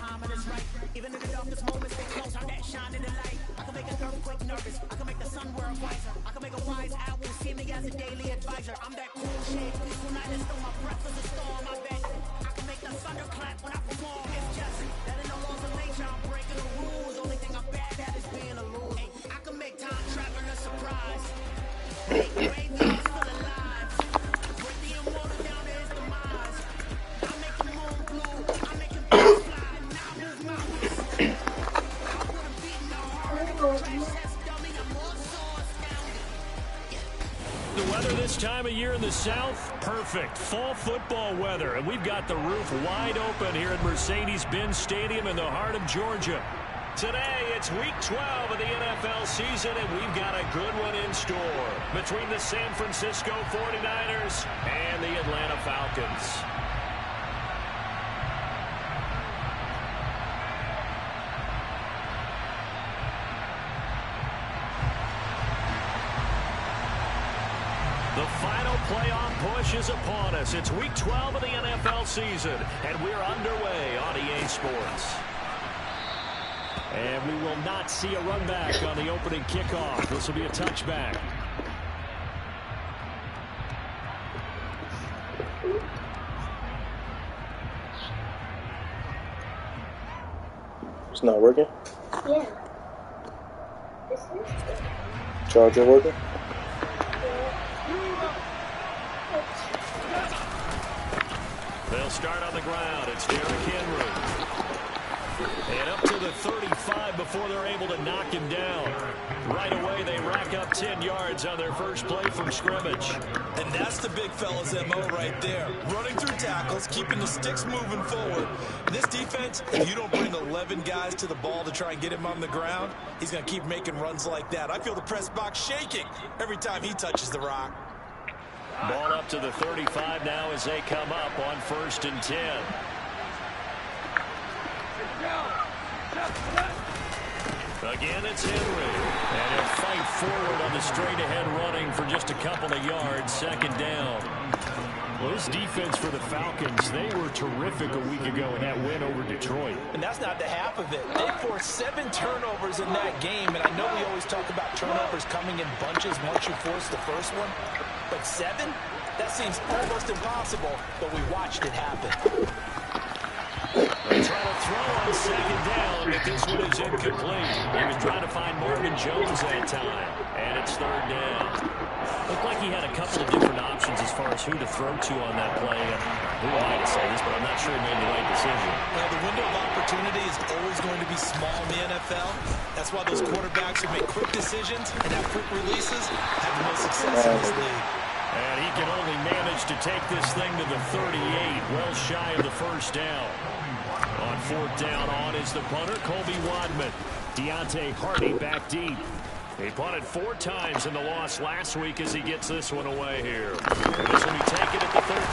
timing is right. Even in the darkest moments, stay close, I'm that shine in the light. I can make an earthquake nervous, I can make the sun world wiser. I can make a wise owl see me as a daily advisor. I'm that cool shade, peaceful night and still my breath is a storm. I bet I can make the thunder clap when I perform. It's just that in the laws of nature, I'm breaking the rules. Only thing I'm bad at is being a loser. Hey, I can make time traveling a surprise. Make graveyards still alive. Break the immortal down to his demise. I make the moon blue, I make him fly. Now move mountains. I put a beat in the heart of a crash test dummy. I'm more so astounded. The weather this time of year in the South, perfect. Fall football weather, and we've got the roof wide open here at Mercedes-Benz Stadium in the heart of Georgia. Today, it's week 12 of the NFL season, and we've got a good one in store between the San Francisco 49ers and the Atlanta Falcons. The final playoff push is upon us. It's week 12 of the NFL season, and we're underway on EA Sports. And we will not see a run back on the opening kickoff. This will be a touchback. It's not working? Yeah. This is Charger working? They'll start on the ground. It's Derrick Henry. And up to the 35 before they're able to knock him down. Right away, they rack up 10 yards on their first play from scrimmage. And that's the big fella's MO right there. Running through tackles, keeping the sticks moving forward. This defense, if you don't bring 11 guys to the ball to try and get him on the ground, he's going to keep making runs like that. I feel the press box shaking every time he touches the rock. Ball up to the 35 now as they come up on 1st and 10. Again, it's Henry. And he'll fight forward on the straight-ahead running for just a couple of yards. 2nd down. Well, this defense for the Falcons, they were terrific a week ago in that win over Detroit. And that's not the half of it. They forced 7 turnovers in that game. And I know we always talk about turnovers coming in bunches once you force the first one. But 7? That seems almost impossible. But we watched it happen. They try to throw on 2nd down, but this one is incomplete. He was trying to find Marvin Jones that time, and it's 3rd down. Looked like he had a couple of different options as far as who to throw to on that play. Who am I to say this, but I'm not sure he made the right decision. Well, the window of opportunity is always going to be small in the NFL. That's why those quarterbacks who make quick decisions and have quick releases have the most success in this league. And he can only manage to take this thing to the 38, well shy of the 1st down. On 4th down, on is the punter, Colby Wadman. Deontay Hardy back deep. He punted 4 times in the loss last week as he gets this one away here. And this will be taken at the 13.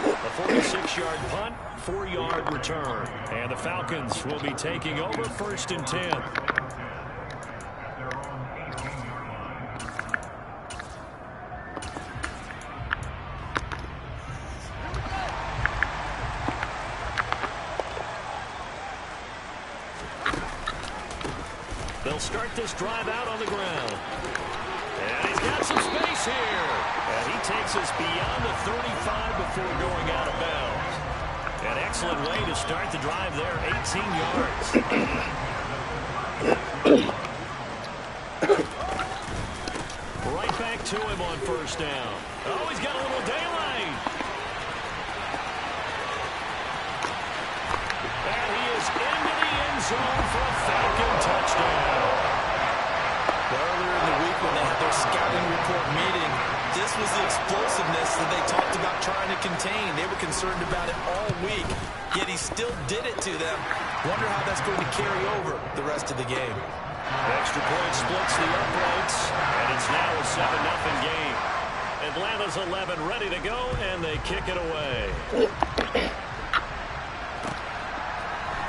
A 46-yard punt, 4-yard return. And the Falcons will be taking over 1st and 10. They'll start this drive out on the ground. And he's got some space here. And he takes us beyond the 35 before going out of bounds. An excellent way to start the drive there, 18 yards. Right back to him on 1st down. Oh, he's got a little daylight. And he is into the end zone for a Falcon touchdown. Earlier in the week when they had their scouting report meeting, this was the explosiveness that they talked about trying to contain. They were concerned about it all week, yet he still did it to them. Wonder how that's going to carry over the rest of the game. Extra point splits the uprights, and it's now a 7-0 game. Atlanta's 11 ready to go, and they kick it away.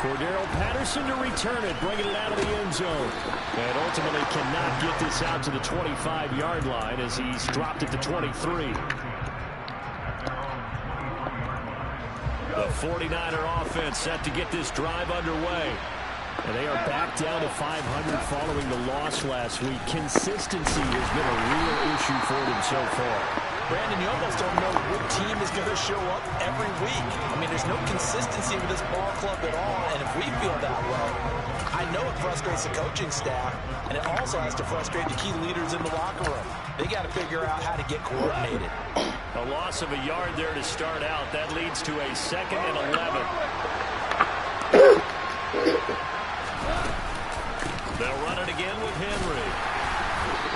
Cordero Patterson to return it, bringing it out of the end zone. And ultimately cannot get this out to the 25-yard line as he's dropped it to 23. The 49er offense set to get this drive underway. And they are back down to 500 following the loss last week. Consistency has been a real issue for them so far. Brandon, you almost don't know what team is going to show up every week. I mean, there's no consistency with this ball club at all, and if we feel that way, I know it frustrates the coaching staff, and it also has to frustrate the key leaders in the locker room. They got to figure out how to get coordinated. A loss of a yard there to start out. That leads to a 2nd and 11. They'll run it again with Henry.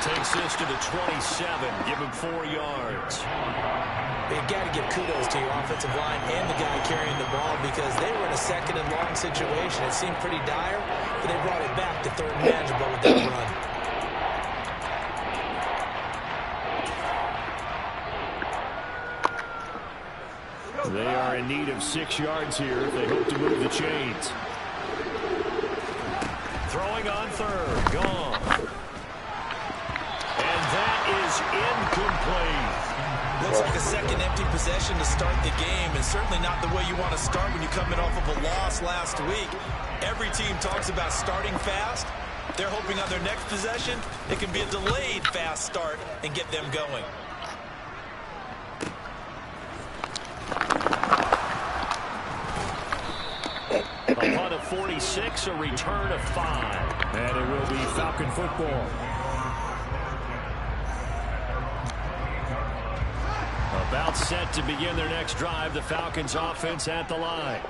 Takes this to the 27. Give him 4 yards. You've got to give kudos to your offensive line and the guy carrying the ball because they were in a 2nd and long situation. It seemed pretty dire, but they brought it back to 3rd and manageable with that run. They are in need of 6 yards here if they hope to move the chains. Throwing on 3rd. Gone. And that is incomplete. Looks like a 2nd empty possession to start the game, and certainly not the way you want to start when you're coming off of a loss last week. Every team talks about starting fast. They're hoping on their next possession it can be a delayed fast start and get them going. A punt of 46, a return of 5. And it will be Falcon football. About set to begin their next drive, the Falcons offense at the line.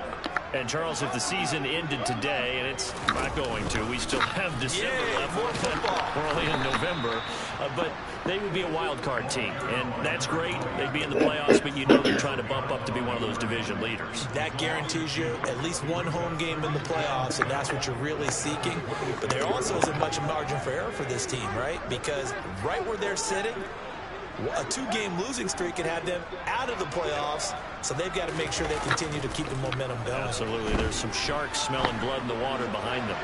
And Charles, if the season ended today, and it's not going to, we still have December left. More football. We're only in November, but they would be a wild card team, and that's great. They'd be in the playoffs, but you know they're trying to bump up to be one of those division leaders. That guarantees you at least one home game in the playoffs, and that's what you're really seeking. But there also isn't much margin for error for this team, right? Because right where they're sitting, a 2-game losing streak could have them out of the playoffs, so they've got to make sure they continue to keep the momentum going. Absolutely. There's some sharks smelling blood in the water behind them.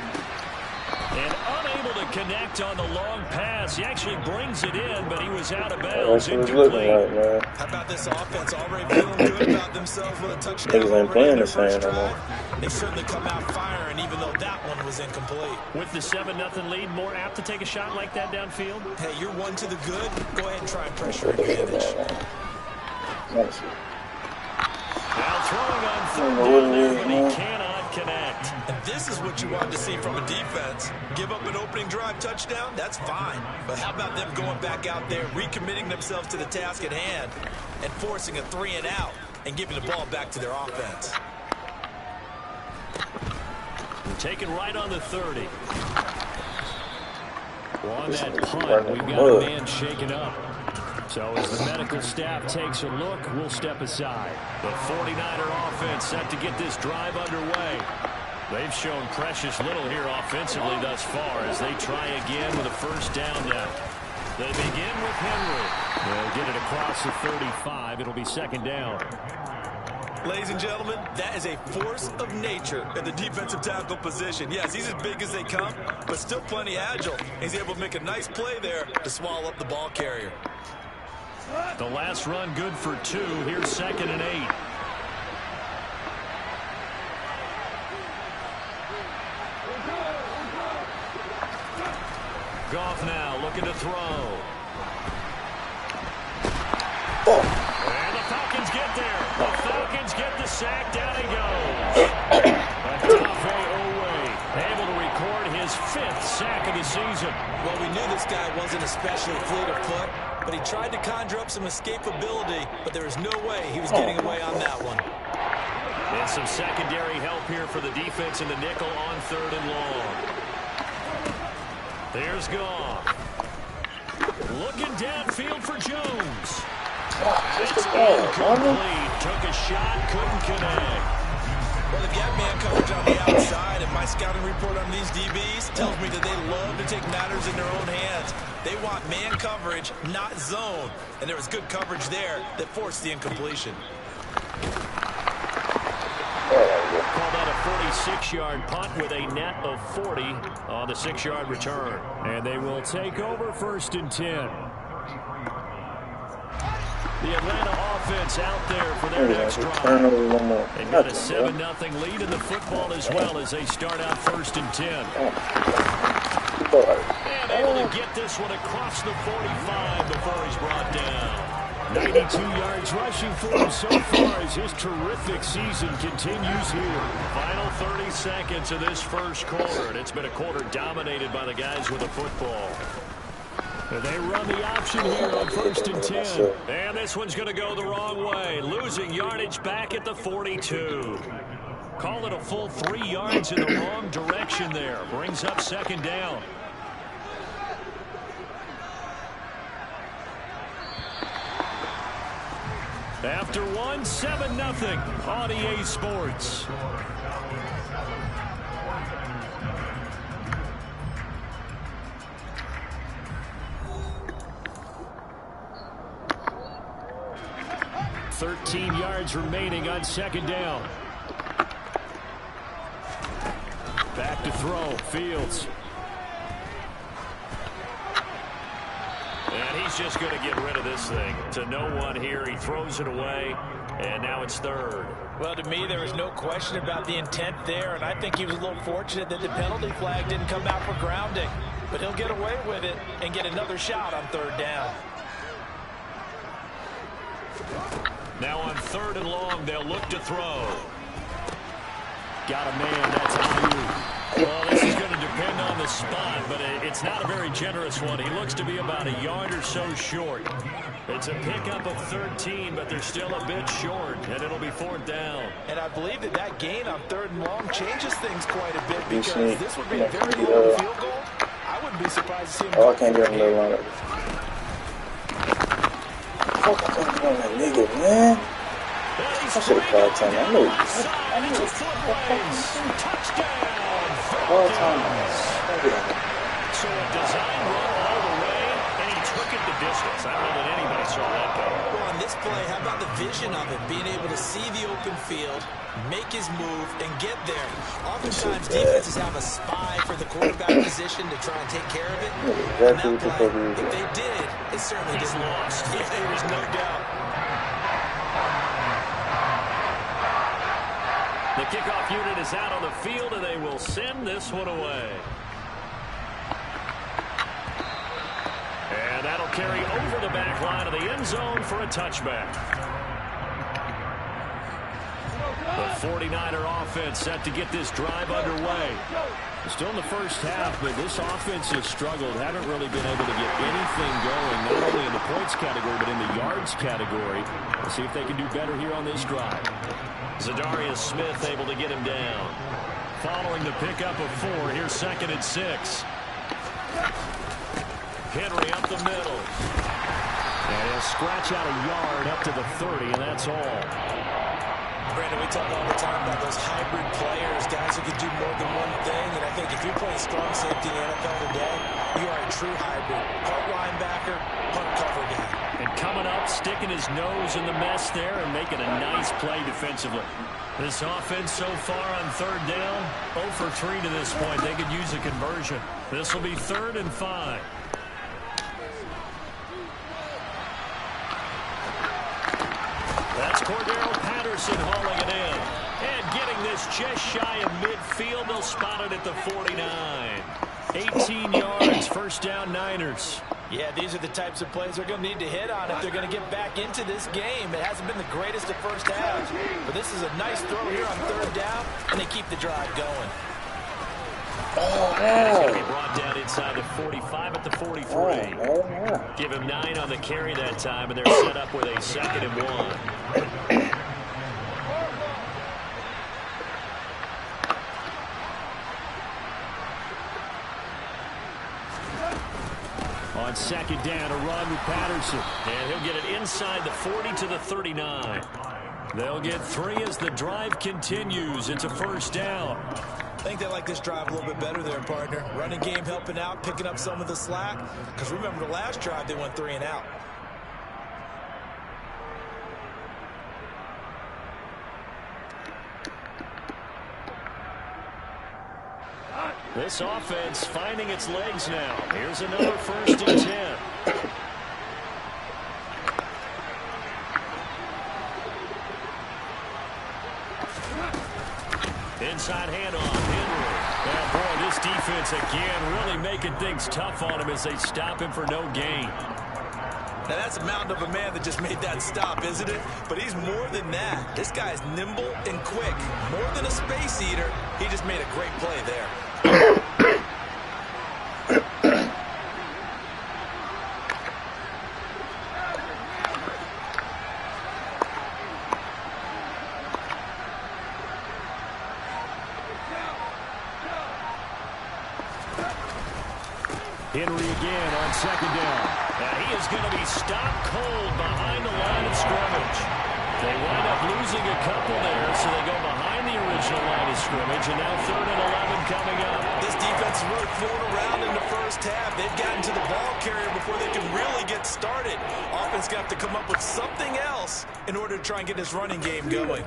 And unable to connect on the long pass. He actually brings it in, but he was out of bounds. Incomplete. How about this offense already feeling good about themselves with a touchdown already in their first drive? They certainly come out firing, even though that one was incomplete. With the 7-0 lead, more apt to take a shot like that downfield? Hey, you're 1 to the good. Go ahead and try and pressure advantage. Now throwing on 3rd down there, but he cannot connect. And this is what you want to see from a defense. Give up an opening drive touchdown, that's fine. But how about them going back out there, recommitting themselves to the task at hand, and forcing a 3-and-out, and giving the ball back to their offense. Taken right on the 30. Well, on that punt, we've got a man shaken up. So as the medical staff takes a look, we'll step aside. The 49er offense set to get this drive underway. They've shown precious little here offensively thus far as they try again with a 1st down now. They begin with Henry. They'll get it across the 35. It'll be 2nd down. Ladies and gentlemen, that is a force of nature in the defensive tackle position. Yes, he's as big as they come, but still plenty agile. He's able to make a nice play there to swallow up the ball carrier. The last run good for 2. Here's 2nd and 8. Goff now looking to throw. And the Falcons get there. The Falcons get the sack. Down he goes. Owe able to record his 5th sack of the season. Well, we knew this guy wasn't especially fleet of foot, but he tried to conjure up some escapability, but there was no way he was getting away on that one. And some secondary help here for the defense in the nickel on 3rd and long. There's Goff. Looking downfield for Jones. It's incomplete. Took a shot, couldn't connect. Well, they've got man coverage on the outside, and my scouting report on these DBs tells me that they love to take matters in their own hands. They want man coverage, not zone. And there was good coverage there that forced the incompletion. Call that a 46-yard punt with a net of 40 on the 6-yard return. And they will take over 1st and 10. The Atlanta offense out there for their next drive. They've got a 7-0 lead in the football as well as they start out 1st and 10. And able to get this one across the 45 before he's brought down. 92 yards rushing for him so far as his terrific season continues here. Final 30 seconds of this first quarter, and it's been a quarter dominated by the guys with the football. They run the option here on 1st and 10. And this one's going to go the wrong way. Losing yardage back at the 42. Call it a full 3 yards in the wrong direction there. Brings up 2nd down. After 7-0 on EA Sports. Thirteen yards remaining on 2nd down. Back to throw. Fields. And he's just going to get rid of this thing. To no one here. He throws it away. And now it's 3rd. Well, to me, there was no question about the intent there. And I think he was a little fortunate that the penalty flag didn't come out for grounding. But he'll get away with it and get another shot on 3rd down. Now on 3rd and long, they'll look to throw. Got a man. That's Ayuk. Well, this is going to depend on the spot, but it's not a very generous one. He looks to be about a yard or so short. It's a pickup of 13, but they're still a bit short, and it'll be 4th down. And I believe that gain on 3rd and long changes things quite a bit because this would be a very long field goal. I wouldn't be surprised to see him. Oh, I can't do it a little longer. Fuck, I can't do that nigga, man. I should have called time. I knew. All time. So a design run all the way, and he took it the distance. I don't know that anybody saw that coming. Well, on this play, how about the vision of it? Being able to see the open field, make his move, and get there. Oftentimes, defenses have a spy for the quarterback position to try and take care of it. And that play, if they did, it certainly gets lost. If there was no doubt. The kickoff unit is out on the field, and they will send this one away. And that'll carry over the back line of the end zone for a touchback. The 49er offense set to get this drive underway. Still in the first half, but this offense has struggled. Haven't really been able to get anything going, not only in the points category, but in the yards category. We'll see if they can do better here on this drive. Zadarius Smith able to get him down. Following the pickup of 4, here's 2nd and 6. Henry up the middle. And he'll scratch out a yard up to the 30, and that's all. Brandon, we talk all the time about those hybrid players, guys who can do more than one thing. And I think if you're playing strong safety in the NFL today, you are a true hybrid. Part linebacker, part cover guy. And coming up, sticking his nose in the mess there and making a nice play defensively. This offense so far on 3rd down, 0 for 3 to this point. They could use a conversion. This will be 3rd and 5. That's Cordero Patterson hauling it in. And getting this just shy of midfield. They'll spot it at the 49. 18 yards, 1st down Niners. Yeah, these are the types of plays they're going to need to hit on if they're going to get back into this game. It hasn't been the greatest of first halves, but this is a nice throw here on 3rd down, and they keep the drive going. And it's going to be brought down inside the 45 at the 43. Give him 9 on the carry that time, and they're set up with a 2nd and 1. On 2nd down, a run with Patterson. And he'll get it inside the 40 to the 39. They'll get 3 as the drive continues. It's a 1st down. I think they like this drive a little bit better there, partner. Running game helping out, picking up some of the slack. Because remember the last drive, they went 3 and out. This offense finding its legs now. Here's another 1st and 10. Inside handoff, Henry. Oh, boy, this defense again really making things tough on him as they stop him for no gain. Now, that's a mountain of a man that just made that stop, isn't it? But he's more than that. This guy's nimble and quick. More than a space eater, he just made a great play there. Henry again on second down. And he is going to be stopped cold behind the line of scrimmage. They wind up losing a couple there, so they go behind the original line of scrimmage, and now 3rd and 11 coming up. This defense is really fooling around in the first half. They've gotten to the ball carrier before they can really get started. Offense got to come up with something else in order to try and get this running game going.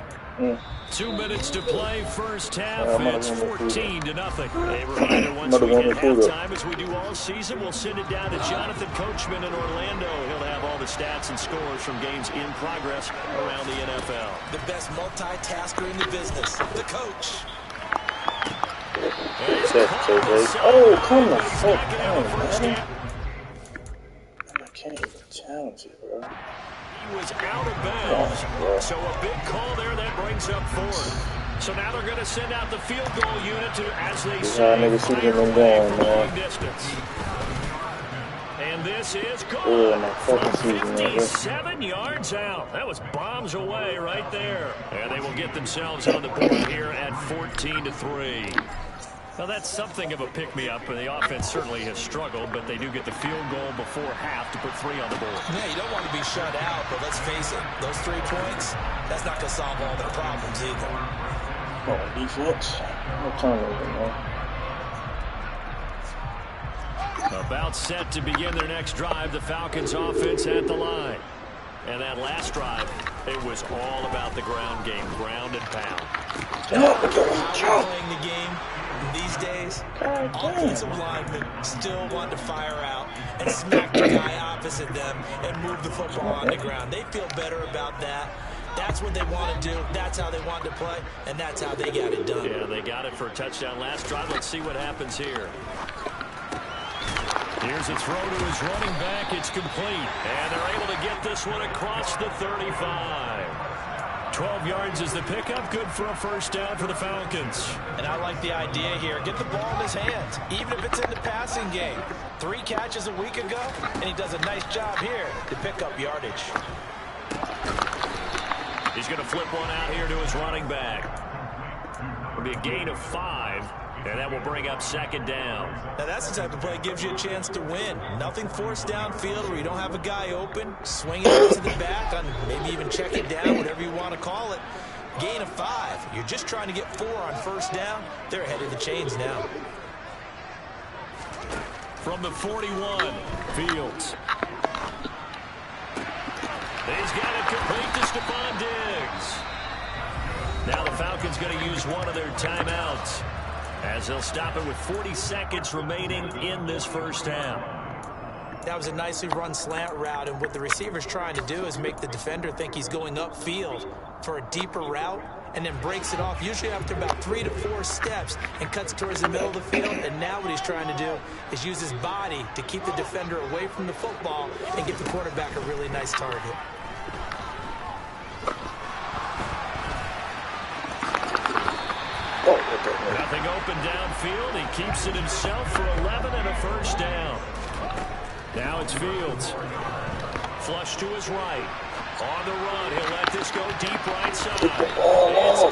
2 minutes to play, first half. It's 14-0. A reminder once we hit halftime, as we do all season, we'll send it down to Jonathan Coachman in Orlando. He'll have all the stats and scores from games in progress around the NFL. The best multitasker in the business, the coach. Oh, come the fuck on, man. I can't even challenge it, bro. He was out of bounds, so a big call there that brings up 4th. So now they're going to send out the field goal unit to, as they say, fire away from long distance. And this is gone from 57 yards out. That was bombs away right there. And they will get themselves on the board here at 14-3. Now, that's something of a pick-me-up, and the offense certainly has struggled, but they do get the field goal before half to put 3 on the board. Yeah, you don't want to be shut out, but let's face it, those 3 points, that's not going to solve all their problems either. Oh, defense. No turnover, man. About set to begin their next drive, the Falcons offense at the line. And that last drive, it was all about the ground game, ground and pound. Playing the game these days, offensive linemen still want to fire out and smack the guy opposite them and move the football on the ground. They feel better about that. That's what they want to do. That's how they want to play, and that's how they got it done. Yeah, they got it for a touchdown last drive. Let's see what happens here. Here's a throw to his running back. It's complete. And they're able to get this one across the 35. 12 yards is the pickup. Good for a first down for the Falcons. And I like the idea here. Get the ball in his hands, even if it's in the passing game. 3 catches a week ago, and he does a nice job here to pick up yardage. He's going to flip one out here to his running back. It'll be a gain of 5. And that will bring up second down. Now that's the type of play that gives you a chance to win. Nothing forced downfield where you don't have a guy open. Swing it out to the back, on maybe even check it down, whatever you want to call it. Gain of 5. You're just trying to get 4 on first down. They're ahead of the chains now. From the 41, Fields. He's got it complete to Stephon Diggs. Now the Falcons going to use one of their timeouts, as they'll stop it with 40 seconds remaining in this first half. That was a nicely run slant route, and what the receiver's trying to do is make the defender think he's going upfield for a deeper route, and then breaks it off, usually after about 3 to 4 steps, and cuts towards the middle of the field. And now what he's trying to do is use his body to keep the defender away from the football and give the quarterback a really nice target. Nothing open downfield. He keeps it himself for 11 and a first down. Now it's Fields. Flush to his right. On the run, he'll let this go deep right side. It's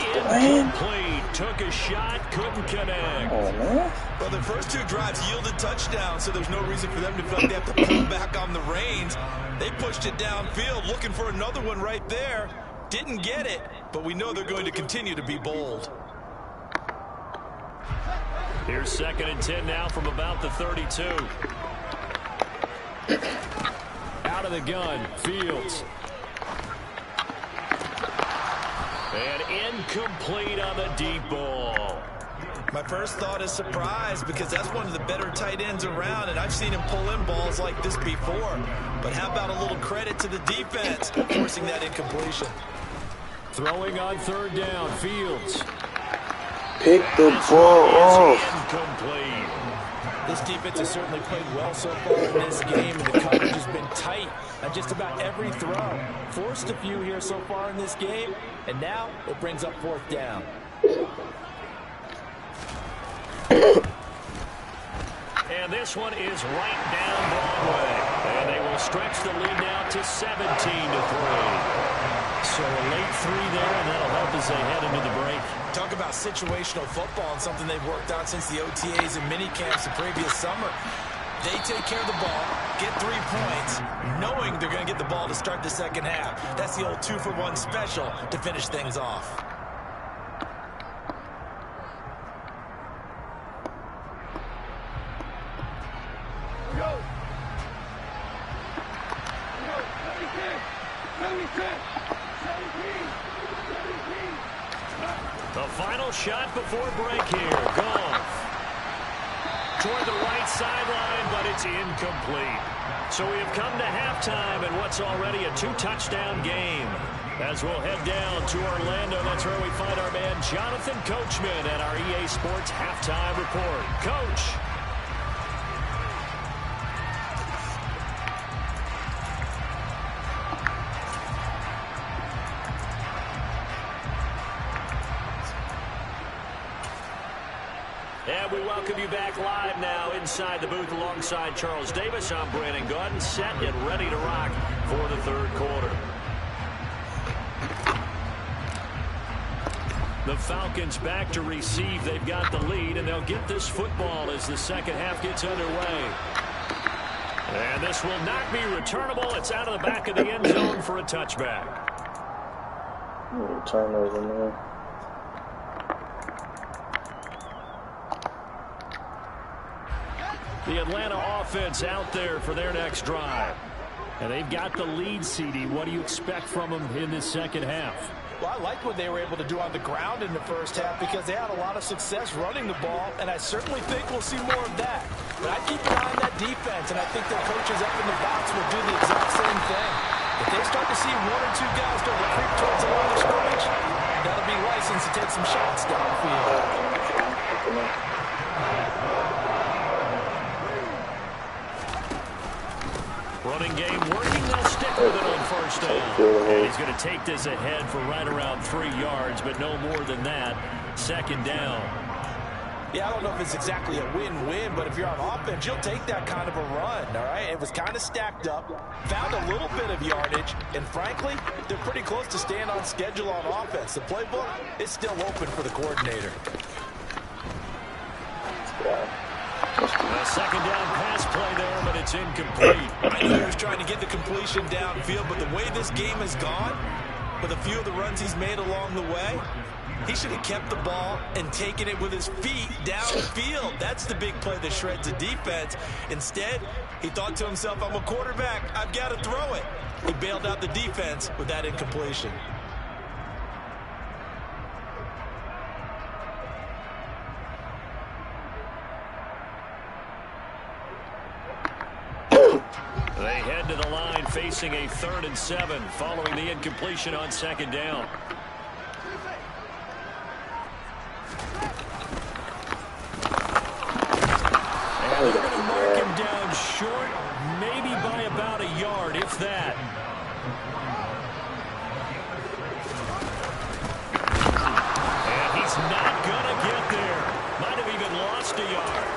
incomplete. Took a shot, couldn't connect. Well, the first 2 drives yielded touchdowns, so there's no reason for them to feel like they have to pull back on the reins. They pushed it downfield, looking for another one right there. Didn't get it, but we know they're going to continue to be bold. Here's 2nd and 10 now from about the 32. Out of the gun, Fields. And incomplete on the deep ball. My first thought is surprise, because that's one of the better tight ends around, and I've seen him pull in balls like this before. But how about a little credit to the defense forcing that incompletion? Throwing on 3rd down, Fields. Pick the ball off. Incomplete. This defense has certainly played well so far in this game, and the coverage has been tight on just about every throw. Forced a few here so far in this game, and now it brings up 4th down. And this one is right down Broadway. And they will stretch the lead now to 17-3. So a late 3 there, and that'll help as they head into the break. Talk about situational football and something they've worked on since the OTAs and mini camps the previous summer. They take care of the ball, get 3 points, knowing they're going to get the ball to start the second half. That's the old 2-for-1 special to finish things off. The final shot before break here. Goff toward the right sideline, but it's incomplete. So we have come to halftime in what's already a 2-touchdown game. As we'll head down to Orlando, that's where we find our man Jonathan Coachman at our EA Sports Halftime Report. Coach. And we welcome you back live now inside the booth alongside Charles Davis. I'm Brandon Gaudin, set and ready to rock for the 3rd quarter. The Falcons back to receive. They've got the lead, and they'll get this football as the second half gets underway. And this will not be returnable. It's out of the back of the end zone for a touchback. Turnovers in there. The Atlanta offense out there for their next drive. And they've got the lead, CD. What do you expect from them in this second half? Well, I like what they were able to do on the ground in the first half because they had a lot of success running the ball, and I certainly think we'll see more of that. But I keep an eye on that defense, and I think their coaches up in the box will do the exact same thing. If they start to see 1 or 2 guys start to creep towards the line of scrimmage, that'll be license to take some shots downfield. Running game working. They'll stick with it on 1st down. And he's going to take this ahead for right around 3 yards, but no more than that. 2nd down. Yeah, I don't know if it's exactly a win-win, but if you're on offense, you'll take that kind of a run, all right? It was kind of stacked up, found a little bit of yardage, and frankly, they're pretty close to staying on schedule on offense. The playbook is still open for the coordinator. A 2nd down pass play there, but it's incomplete. I know he was trying to get the completion downfield, but the way this game has gone, with a few of the runs he's made along the way, he should have kept the ball and taken it with his feet downfield. That's the big play that shreds the defense. Instead, he thought to himself, I'm a quarterback, I've got to throw it. He bailed out the defense with that incompletion. They head to the line facing a 3rd and 7 following the incompletion on 2nd down. And they're going to mark him down short, maybe by about a yard, if that. And he's not going to get there. Might have even lost a yard.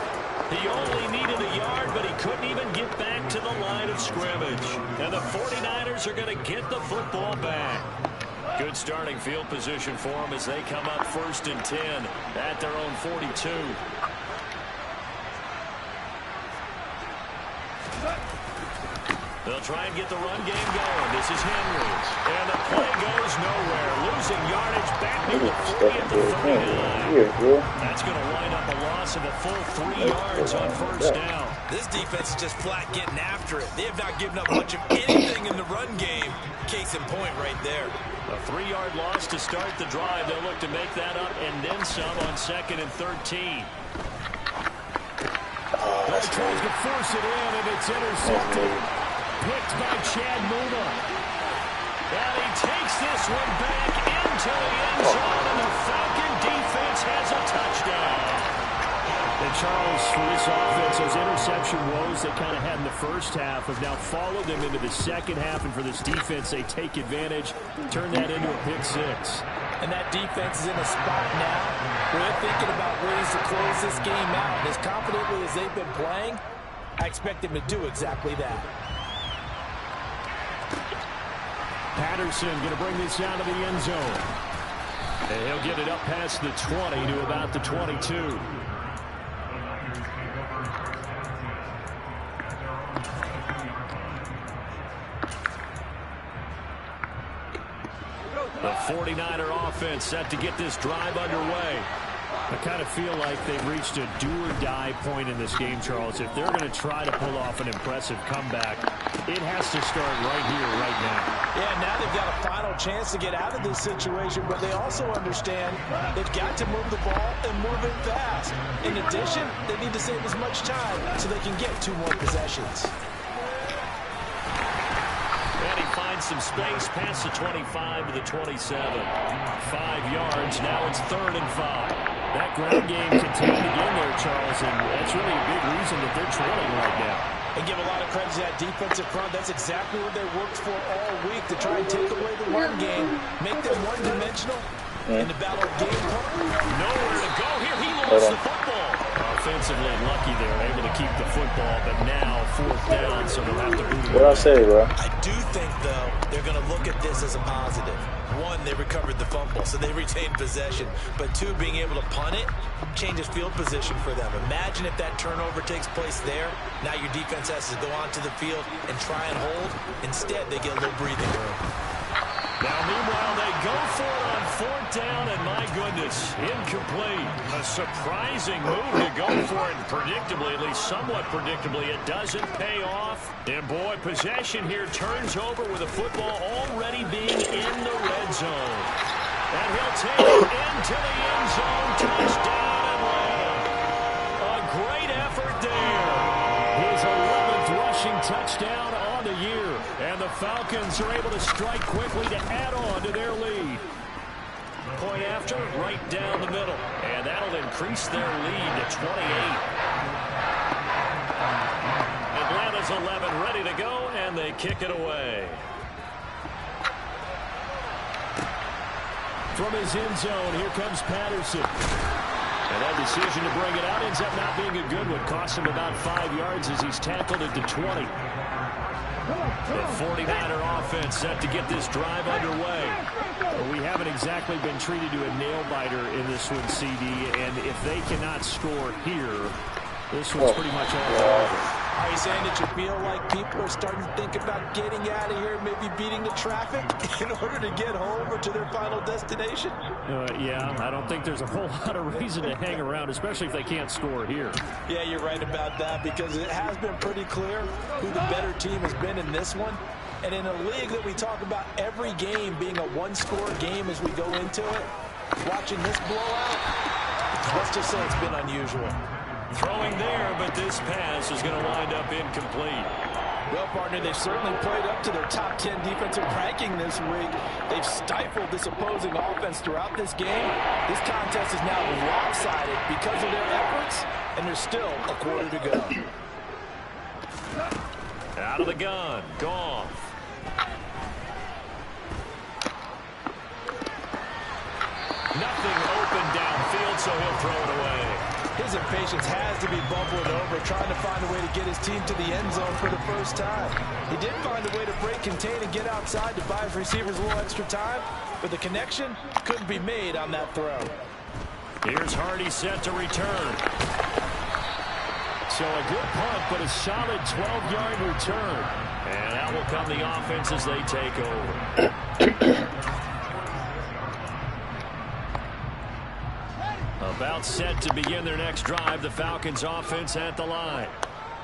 He only needed a yard, but he couldn't even get back to the line of scrimmage. And the 49ers are going to get the football back. Good starting field position for them as they come up 1st and 10 at their own 42. They'll try and get the run game going. This is Henry. And the play goes nowhere. Losing yardage back to the 40 at the 39. That's going to wind up a loss of a full 3 yards on 1st down. This defense is just flat getting after it. They have not given up much of anything in the run game. Case in point right there. A 3-yard loss to start the drive. They'll look to make that up and then some on 2nd and 13. That tries to force it in, and it's intercepted. Picked by Chad Muna. And he takes this one back into the end zone, and the Falcon defense has a Charles, for this offense, those interception woes they kind of had in the first half have now followed them into the second half, and for this defense, they take advantage, turn that into a pick six. And that defense is in a spot now where they're thinking about ways to close this game out. And as confidently as they've been playing, I expect them to do exactly that. Patterson going to bring this down to the end zone. And he'll get it up past the 20 to about the 22. The 49er offense set to get this drive underway. I kind of feel like they've reached a do-or-die point in this game, Charles. If they're going to try to pull off an impressive comeback, it has to start right here, right now. Yeah, now they've got a final chance to get out of this situation, but they also understand they've got to move the ball and move it fast. In addition, they need to save as much time so they can get 2 more possessions. And he finds some space past the 25 to the 27. 5 yards. Now it's 3rd and 5. That ground game continued again there, Charles, and that's really a big reason that they're trailing right now. And give a lot of credit to that defensive front. That's exactly what they worked for all week, to try and take away the run game, make them one-dimensional in the battle of game plan. Nowhere to go here. He lost the football. Offensively lucky there, able to keep the football, but now 4th down, so they'll have to boot it. What I say, bro? I do think, though, they're going to look at this as a positive. 1, they recovered the fumble, so they retained possession. But 2, being able to punt it changes field position for them. Imagine if that turnover takes place there. Now your defense has to go onto the field and try and hold. Instead, they get a little breathing room. Now, meanwhile, they go for it on 4th down, and my goodness, incomplete. A surprising move to go for it, and predictably, at least somewhat predictably, it doesn't pay off. And boy, possession here turns over with the football already being in the red zone. And he'll take it into the end zone, touchdown Atlanta. A great effort there. His 11th rushing touchdown on the year. And the Falcons are able to strike quickly to add on to their lead. Point after, right down the middle. And that'll increase their lead to 28. Atlanta's 11 ready to go, and they kick it away. From his end zone, here comes Patterson. And that decision to bring it out ends up not being a good one. Cost him about 5 yards as he's tackled it to 20. The 49er offense set to get this drive underway. We haven't exactly been treated to a nail-biter in this one, CD, and if they cannot score here, this one's pretty much all over. Are you saying that you feel like people are starting to think about getting out of here, maybe beating the traffic in order to get home or to their final destination? Yeah, I don't think there's a whole lot of reason to hang around, especially if they can't score here. Yeah, you're right about that, because it has been pretty clear who the better team has been in this one. And in a league that we talk about every game being a one-score game as we go into it, watching this blowout, let's just say it's been unusual. Throwing there, but this pass is going to wind up incomplete. Well, partner, they've certainly played up to their top 10 defensive ranking this week. They've stifled this opposing offense throughout this game. This contest is now lopsided because of their efforts, and there's still a quarter to go. Out of the gun, Goff. Nothing open downfield, so he'll throw it away. His impatience has to be bubbling over, trying to find a way to get his team to the end zone for the first time. He did find a way to break contain and get outside to buy his receivers a little extra time, but the connection couldn't be made on that throw. Here's Hardy set to return. So a good punt, but a solid 12-yard return. And out will come the offense as they take over. About set to begin their next drive, the Falcons offense at the line.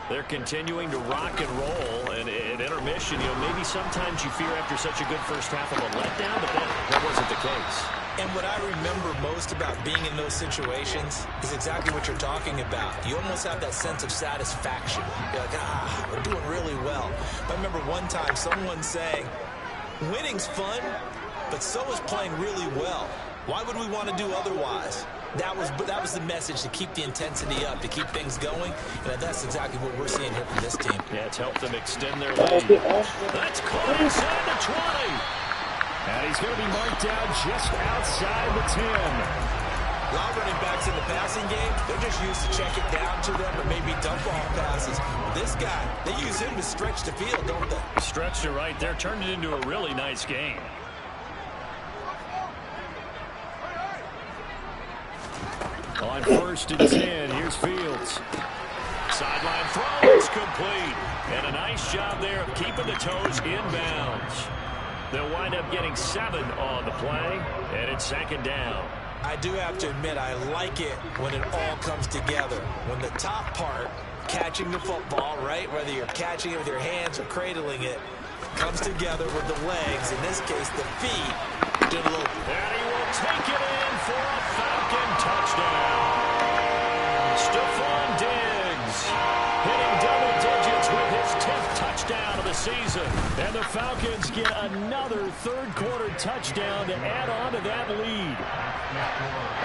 They're continuing to rock and roll, and at intermission, maybe sometimes you fear after such a good first half of a letdown, but that wasn't the case. And what I remember most about being in those situations is exactly what you're talking about. You almost have that sense of satisfaction. You're like, we're doing really well. I remember one time someone saying, winning's fun, but so is playing really well. Why would we want to do otherwise? That was the message, to keep the intensity up, to keep things going, and that's exactly what we're seeing here from this team. Yeah, it's helped them extend their lead. That's caught inside the 20. And he's going to be marked down just outside the 10. A lot of running backs in the passing game, they're just used to check it down to them or maybe dump off passes. This guy, they use him to stretch the field, don't they? Stretched it right there, turned it into a really nice game. On 1st and 10, here's Fields. Sideline throw is complete. And a nice job there of keeping the toes inbounds. They'll wind up getting 7 on the play, and it's 2nd down. I do have to admit, I like it when it all comes together. When the top part, catching the football, right, whether you're catching it with your hands or cradling it, comes together with the legs, in this case the feet, do a little. And he will take it in for a Falcon touchdown. Stephon Diggs hitting double digits with his 10th touchdown of the season. And the Falcons get another 3rd quarter touchdown to add on to that lead.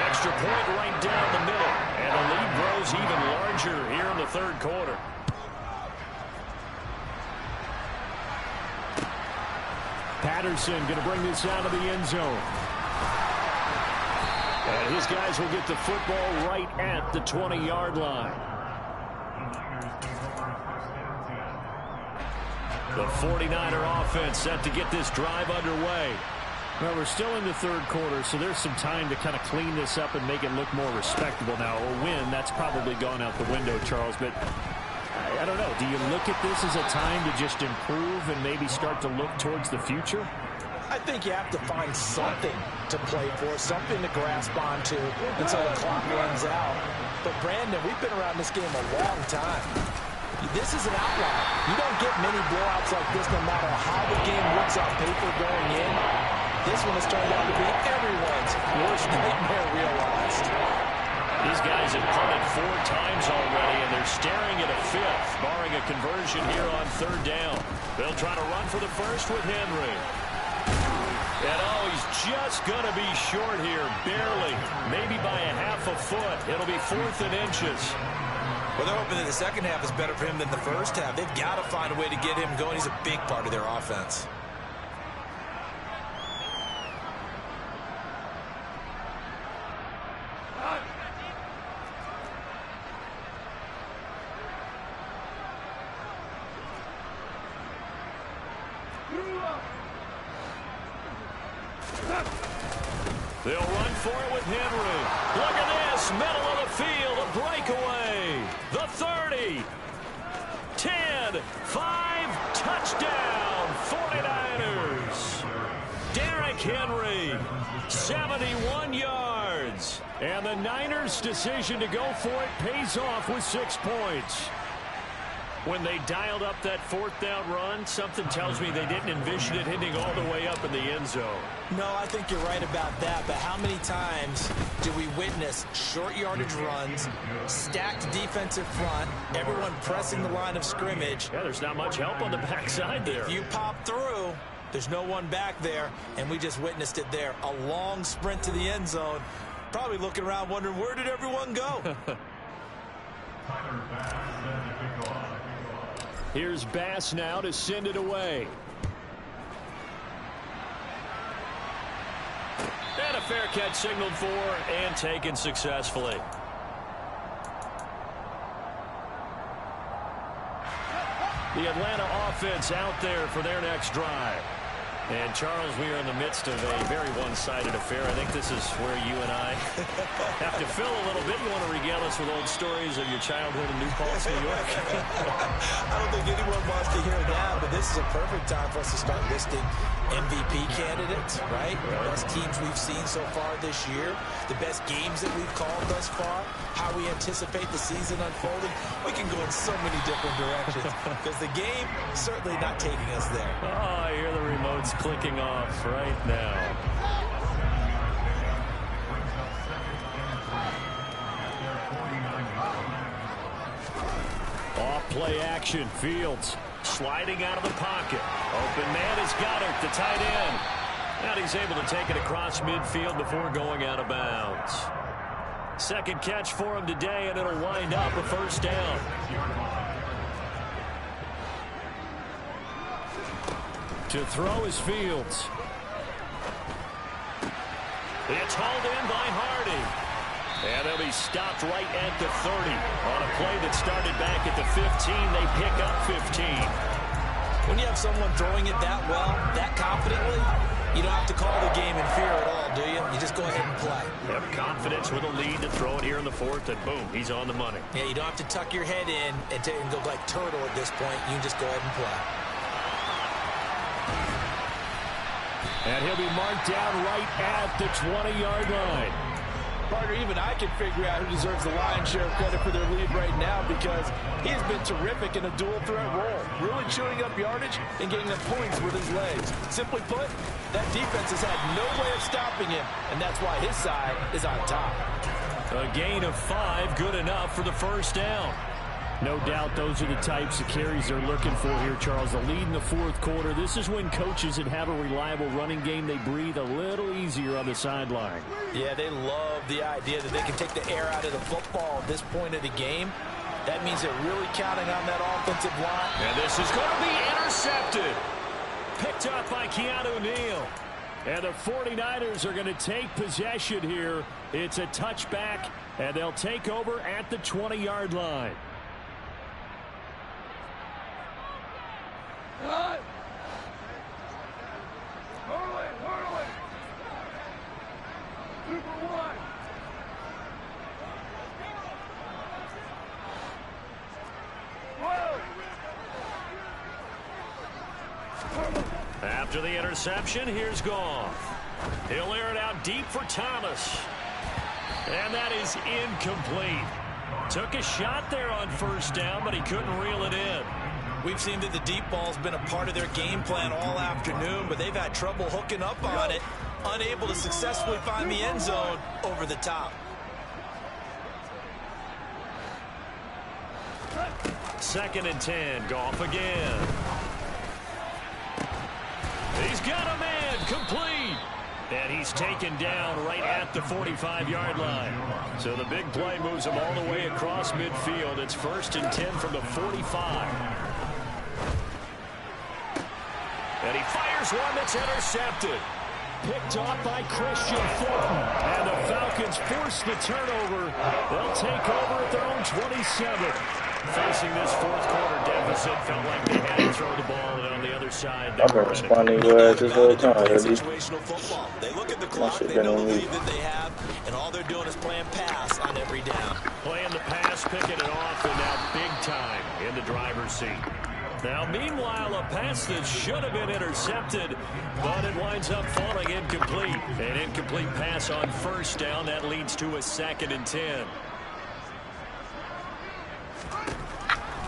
Extra point right down the middle. And the lead grows even larger here in the 3rd quarter. Patterson going to bring this out of the end zone. And his guys will get the football right at the 20-yard line. The 49er offense set to get this drive underway. Well, we're still in the 3rd quarter, so there's some time to kind of clean this up and make it look more respectable now. A win, that's probably gone out the window, Charles, but I don't know. Do you look at this as a time to just improve and maybe start to look towards the future? I think you have to find something to play for, something to grasp onto until the clock runs out. But, Brandon, we've been around this game a long time. This is an outlier. You don't get many blowouts like this no matter how the game looks on paper going in. This one has turned out to be everyone's worst nightmare realized. These guys have punted 4 times already, and they're staring at a 5th, barring a conversion here on 3rd down. They'll try to run for the first with Henry. And, oh, he's just going to be short here, barely, maybe by a half a foot. It'll be 4th and inches. Well, they're hoping that the second half is better for him than the first half. They've got to find a way to get him going. He's a big part of their offense. They'll run for it with Henry. Look at this, middle of the field, a breakaway. The 30, 10, 5, touchdown, 49ers. Derrick Henry, 71 yards. And the Niners' decision to go for it pays off with 6 points. When they dialed up that 4th down run, something tells me they didn't envision it hitting all the way up in the end zone. No, I think you're right about that, but how many times do we witness short yardage runs, stacked defensive front, everyone pressing the line of scrimmage? Yeah, there's not much help on the backside there. If you pop through, there's no one back there, and we just witnessed it there. A long sprint to the end zone, probably looking around wondering, where did everyone go? Here's Bass now to send it away. And a fair catch signaled for and taken successfully. The Atlanta offense out there for their next drive. And, Charles, we are in the midst of a very one-sided affair. I think this is where you and I have to fill a little bit. You want to regale us with old stories of your childhood in New Paltz, New York? I don't think anyone wants to hear that, but this is a perfect time for us to start listing MVP candidates, right? The best teams we've seen so far this year, the best games that we've called thus far, how we anticipate the season unfolding. We can go in so many different directions because the game certainly not taking us there. Oh, I hear the remotes clicking off right now. Off play action. Fields sliding out of the pocket. Open man is Goddard, the tight end. And he's able to take it across midfield before going out of bounds. Second catch for him today, and it'll wind up a first down. To throw is Fields. It's hauled in by Hardy. And they'll be stopped right at the 30. On a play that started back at the 15, they pick up 15. When you have someone throwing it that well, that confidently, you don't have to call the game in fear at all, do you? You just go ahead and play. Have confidence with a lead to throw it here in the fourth, and boom, he's on the money. Yeah, you don't have to tuck your head in and go like turtle at this point. You just go ahead and play. And he'll be marked down right at the 20-yard line. Partner, even I can figure out who deserves the lion's share of credit for their lead right now, because he has been terrific in a dual threat role, really chewing up yardage and getting them points with his legs. Simply put, that defense has had no way of stopping him, and that's why his side is on top. A gain of 5, good enough for the first down. No doubt those are the types of carries they're looking for here, Charles. The lead in the fourth quarter. This is when coaches that have a reliable running game, they breathe a little easier on the sideline. Yeah, they love the idea that they can take the air out of the football at this point of the game. That means they're really counting on that offensive line. And this is going to be intercepted. Picked up by Keanu Neal. And the 49ers are going to take possession here. It's a touchback, and they'll take over at the 20-yard line. After the interception, here's Goff. He'll air it out deep for Thomas. And that is incomplete. Took a shot there on first down, but he couldn't reel it in. We've seen that the deep ball's been a part of their game plan all afternoon, but they've had trouble hooking up on it, unable to successfully find the end zone over the top. Second and 10, Goff again. He's got a man, complete. And he's taken down right at the 45-yard line. So the big play moves him all the way across midfield. It's first and 10 from the 45. And he fires one that's intercepted. Picked off by Christian Fulton. And the Falcons force the turnover. They'll take over at their own 27. Facing this fourth quarter deficit, felt like they had to throw the ball, and on the other side, I've been responding to your ass this whole time, situational football. They look at the clock, they know the lead that they have, and all they're doing is playing pass on every down. Playing the pass, picking it off, and now big time in the driver's seat. Now, meanwhile, a pass that should have been intercepted, but it winds up falling incomplete. An incomplete pass on first down. That leads to a second and 10.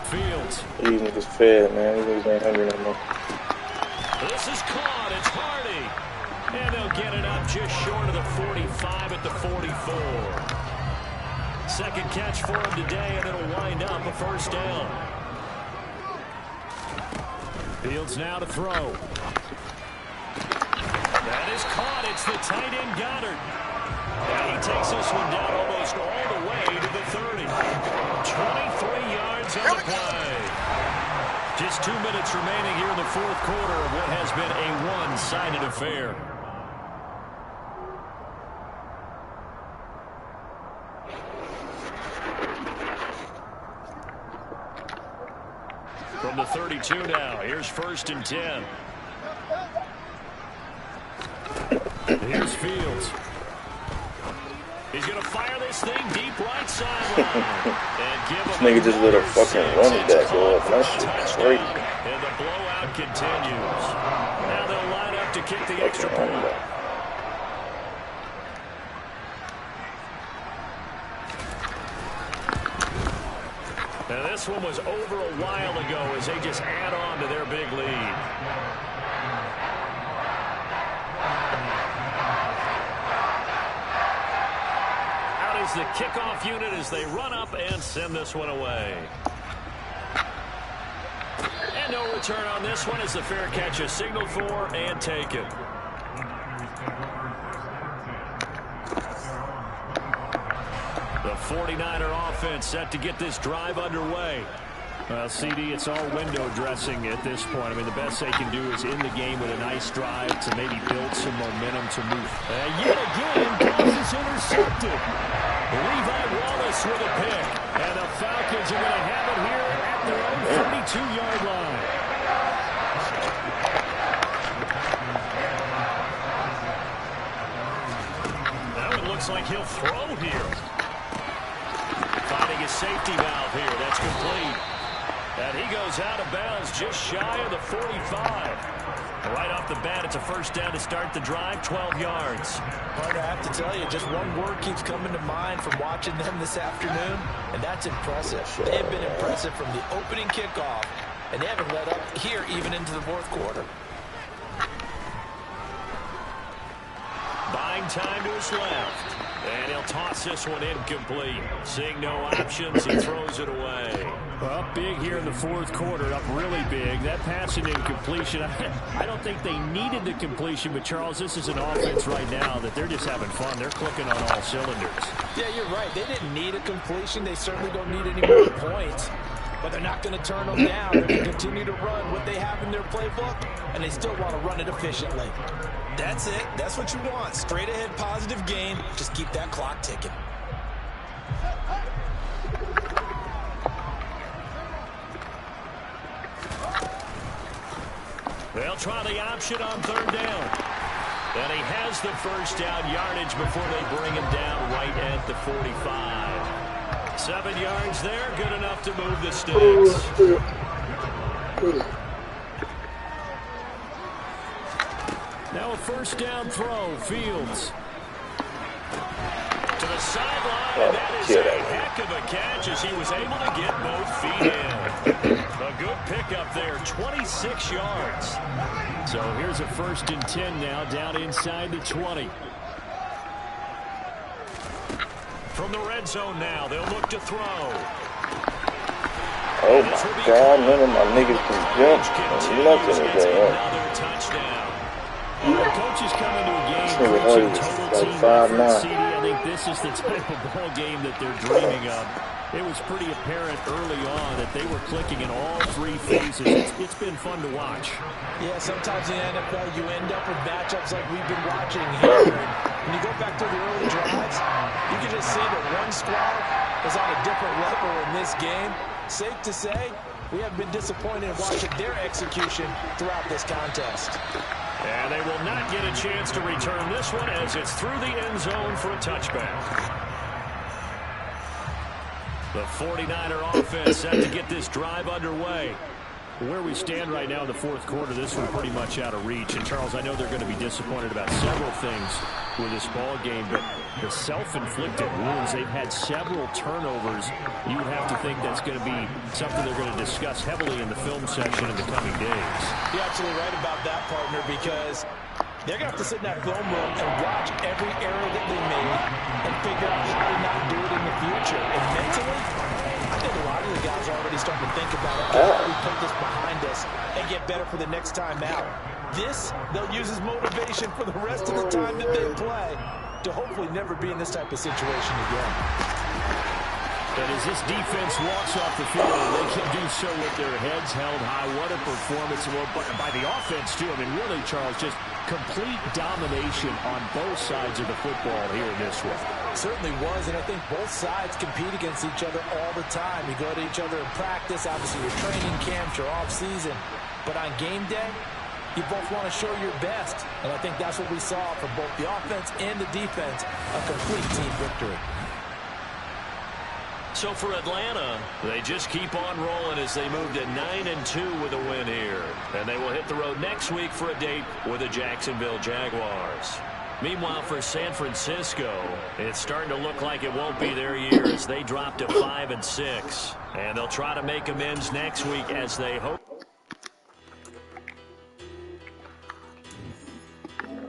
Fields. These niggas fed, man. These niggas ain't hungry no more. This is caught. It's Hardy. And they'll get it up just short of the 45 at the 44. Second catch for him today, and it'll wind up a first down. Fields now to throw. That is caught. It's the tight end Goddard. And he takes this one down almost all the way to the 30. 23 yards on the play. Just 2 minutes remaining here in the fourth quarter of what has been a one-sided affair. From the 32 now, here's first and 10. Here's Fields. He's going to fire this thing deep right sideline. This nigga just let a fucking running back go up. That shit's crazy. And the blowout continues. Now they'll line up to kick the extra point. Now this one was over a while ago as they just add on to their big lead. The kickoff unit as they run up and send this one away. And no return on this one as the fair catch is signaled for and taken. The 49er offense set to get this drive underway. Well, CD, it's all window dressing at this point. I mean, the best they can do is in the game with a nice drive to maybe build some momentum to move. And yet again, pass is intercepted. Levi Wallace with a pick. And the Falcons are going to have it here at their own 32-yard line. Now it looks like he'll throw here. Finding his safety valve here. That's complete. And he goes out of bounds just shy of the 45. Right off the bat, it's a first down to start the drive, 12 yards. Hard, I have to tell you, just one word keeps coming to mind from watching them this afternoon, and that's impressive. They've been impressive from the opening kickoff, and they haven't let up here even into the fourth quarter. Buying time to his left. And he'll toss this one incomplete. Seeing no options, he throws it away. Well, big here in the fourth quarter, up really big. That pass and incompletion, I don't think they needed the completion, but Charles, this is an offense right now that they're just having fun. They're clicking on all cylinders. Yeah, you're right. They didn't need a completion. They certainly don't need any more points. But they're not going to turn them down. They're going to continue to run what they have in their playbook, and they still want to run it efficiently. That's it. That's what you want. Straight ahead positive gain. Just keep that clock ticking. They'll try the option on third down. And he has the first down yardage before they bring him down right at the 45. 7 yards there, good enough to move the sticks. Now a first down throw, Fields. To the sideline, and that is a heck of a catch as he was able to get both feet in. A good pickup there, 26 yards. So here's a 1st and 10 now, down inside the 20. From the red zone now, they'll look to throw. Oh my God, none of my niggas can jump. Nothing today, Another touchdown. The coaches come into a game Nigga, total like team 5'9". effort. CD, I think this is the type of ball game that they're dreaming of. It was pretty apparent early on that they were clicking in all three phases. It's been fun to watch. Yeah, sometimes in the NFL you end up with matchups like we've been watching here. When you go back to the early drives, you can just see that one squad is on a different level in this game. Safe to say, we have been disappointed in watching their execution throughout this contest. And they will not get a chance to return this one as it's through the end zone for a touchback. The 49er offense set to get this drive underway. Where we stand right now in the fourth quarter, this one pretty much out of reach. And, Charles, I know they're going to be disappointed about several things with this ball game, but the self-inflicted wounds, they've had several turnovers. You would have to think that's going to be something they're going to discuss heavily in the film section in the coming days. You're absolutely right about that, partner, because they're going to have to sit in that film room and watch every error that they made and figure out how to not do it in the future. And mentally, I think a lot of the guys are already starting to think about it. How do we put this behind us and get better for the next time out? This, they'll use as motivation for the rest of the time that they play to hopefully never be in this type of situation again. But as this defense walks off the field, they can do so with their heads held high. What a performance by the offense, too. I mean, really, Charles, just complete domination on both sides of the football here in this one. Certainly was, and I think both sides compete against each other all the time. You go to each other in practice, obviously your training camps, your off-season. But on game day, you both want to show your best. And I think that's what we saw from both the offense and the defense, a complete team victory. So for Atlanta, they just keep on rolling as they move to 9-2 with a win here. And they will hit the road next week for a date with the Jacksonville Jaguars. Meanwhile, for San Francisco, it's starting to look like it won't be their year as they drop to 5-6. And they'll try to make amends next week as they hope.